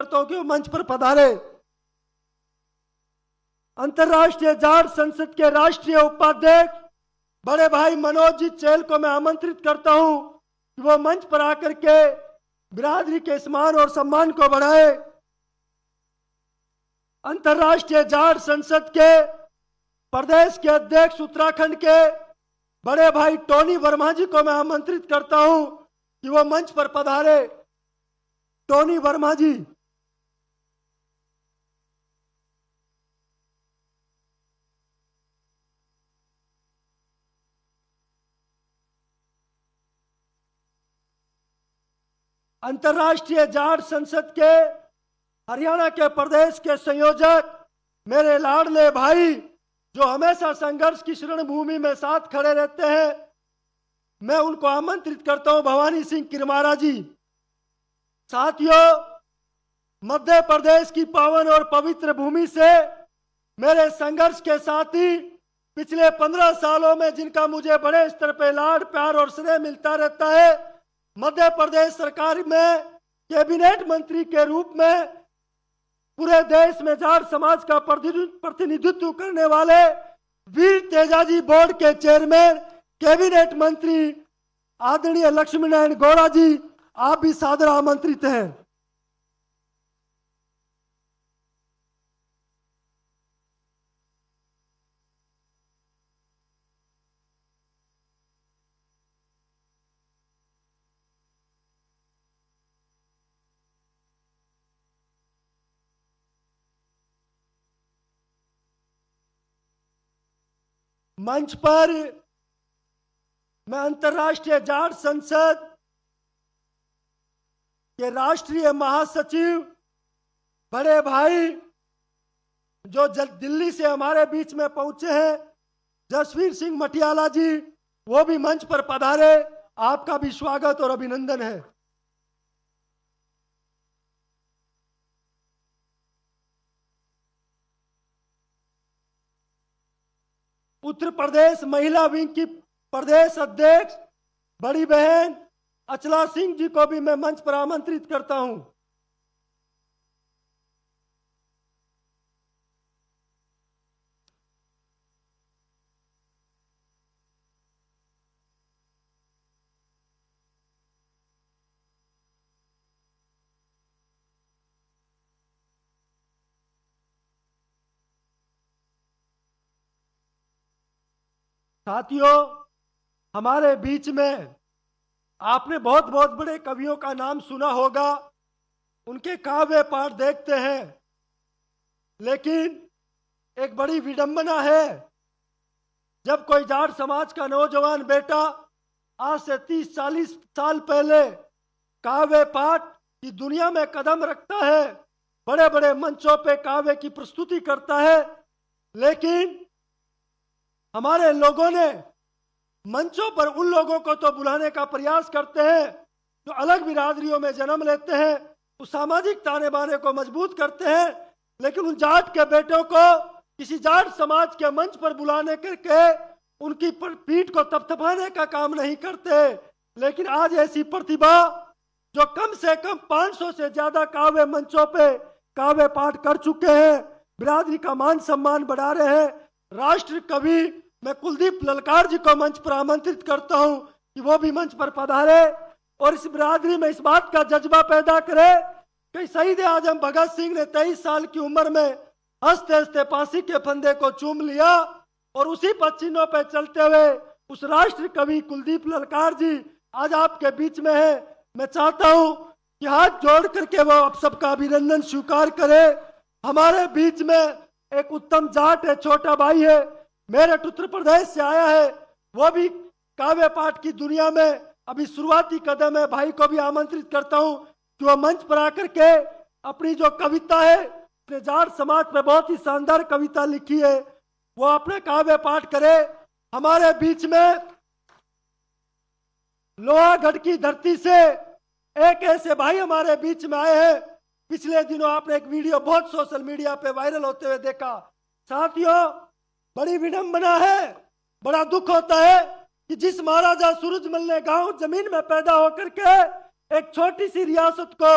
करता हूं कि वो मंच पर पधारे। अंतर्राष्ट्रीय जाट संसद के राष्ट्रीय उपाध्यक्ष बड़े भाई मनोज जी चैल को मैं आमंत्रित करता हूं कि वो मंच पर आकर के बिरादरी के सम्मान और सम्मान को बढ़ाए। अंतर्राष्ट्रीय जाट संसद के प्रदेश के अध्यक्ष उत्तराखंड के बड़े भाई टोनी वर्मा जी को मैं आमंत्रित करता हूं कि वो मंच पर पधारे। टोनी वर्मा जी। अंतर्राष्ट्रीय जाट संसद के हरियाणा के प्रदेश के संयोजक मेरे लाडले भाई जो हमेशा संघर्ष की शरण भूमि में साथ खड़े रहते हैं, मैं उनको आमंत्रित करता हूं, भवानी सिंह किरमारा जी। साथियों, मध्य प्रदेश की पावन और पवित्र भूमि से मेरे संघर्ष के साथी पिछले 15 सालों में जिनका मुझे बड़े स्तर पर लाड प्यार और स्नेह मिलता रहता है, मध्य प्रदेश सरकार में कैबिनेट मंत्री के रूप में पूरे देश में जाट समाज का प्रतिनिधित्व करने वाले वीर तेजाजी बोर्ड के चेयरमैन कैबिनेट मंत्री आदरणीय लक्ष्मी नारायण गौड़ा जी, आप भी सादर आमंत्रित हैं। मंच पर मैं अंतर्राष्ट्रीय जाट संसद के राष्ट्रीय महासचिव बड़े भाई जो दिल्ली से हमारे बीच में पहुंचे हैं, जसवीर सिंह मटियाला जी, वो भी मंच पर पधारे। आपका भी स्वागत और अभिनंदन है। उत्तर प्रदेश महिला विंग की प्रदेश अध्यक्ष बड़ी बहन अचला सिंह जी को भी मैं मंच पर आमंत्रित करता हूं। साथियों, हमारे बीच में आपने बहुत बहुत बड़े कवियों का नाम सुना होगा, उनके काव्य पाठ देखते हैं, लेकिन एक बड़ी विडंबना है जब कोई जाट समाज का नौजवान बेटा आज से 30-40 साल पहले काव्य पाठ की दुनिया में कदम रखता है, बड़े बड़े मंचों पे काव्य की प्रस्तुति करता है, लेकिन हमारे लोगों ने मंचों पर उन लोगों को तो बुलाने का प्रयास करते हैं जो अलग बिरादरियों में जन्म लेते हैं, उस सामाजिक ताने बाने को मजबूत करते हैं, लेकिन उन जाट के बेटों को किसी जाट समाज के मंच पर बुलाने करके उनकी पीठ को थपथपाने का काम नहीं करते। लेकिन आज ऐसी प्रतिभा जो कम से कम 500 से ज्यादा काव्य मंचों पे काव्य पाठ कर चुके हैं, बिरादरी का मान सम्मान बढ़ा रहे हैं। राष्ट्र कवि मैं कुलदीप ललकार जी को मंच पर आमंत्रित करता हूं कि वो भी मंच पर पधारे और इस बिरादरी में इस बात का जज्बा पैदा करे कि शहीद आजम भगत सिंह ने 23 साल की उम्र में हंसते हंसते फांसी के फंदे को चूम लिया और उसी पच्चीनों पे चलते हुए उस राष्ट्र कवि कुलदीप ललकार जी आज आपके बीच में है। मैं चाहता हूं कि हाथ जोड़ करके वो आप सबका अभिनंदन स्वीकार करे। हमारे बीच में एक उत्तम जाट है, छोटा भाई है, मेरठ उत्तर प्रदेश से आया है, वो भी काव्य पाठ की दुनिया में अभी शुरुआती कदम है। भाई को भी आमंत्रित करता हूं कि वो मंच पर आकर के अपनी जो कविता है, अपने जाट समाज पे बहुत ही शानदार कविता लिखी है, वो अपने काव्य पाठ करे। हमारे बीच में लोहागढ़ की धरती से एक ऐसे भाई हमारे बीच में आए हैं, पिछले दिनों आपने एक वीडियो बहुत सोशल मीडिया पे वायरल होते हुए देखा। साथियों, बड़ी विडंबना है, बड़ा दुख होता है कि जिस महाराजा सूरजमल ने गांव जमीन में पैदा होकर के एक छोटी सी रियासत को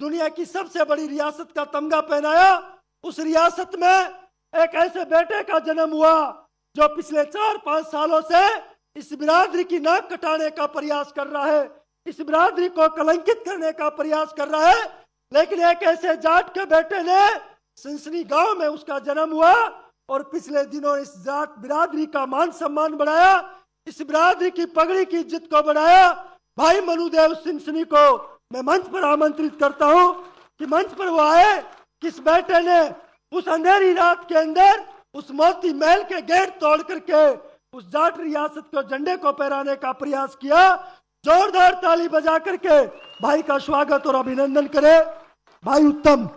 दुनिया की सबसे बड़ी रियासत का तमगा पहनाया। उस रियासत में एक ऐसे बेटे का जन्म हुआ जो पिछले 4-5 सालों से इस बिरादरी की नाक कटाने का प्रयास कर रहा है, इस बिरादरी को कलंकित करने का प्रयास कर रहा है। लेकिन एक ऐसे जाट के बेटे ने सिंसनी गांव में उसका जन्म हुआ और पिछले दिनों इस जाट बिरादरी का मान सम्मान बढ़ाया, इस बिरादरी की पगड़ी की इज्जत को बढ़ाया। भाई मनुदेव सिंसनी को मैं मंच पर आमंत्रित करता हूं कि मंच पर वो आए। किस बेटे ने उस अंधेरी रात के अंदर उस मोती महल के गेट तोड़ करके उस जाट रियासत को झंडे को फहराने का प्रयास किया। जोरदार ताली बजा करके भाई का स्वागत और अभिनंदन करें। भाई उत्तम।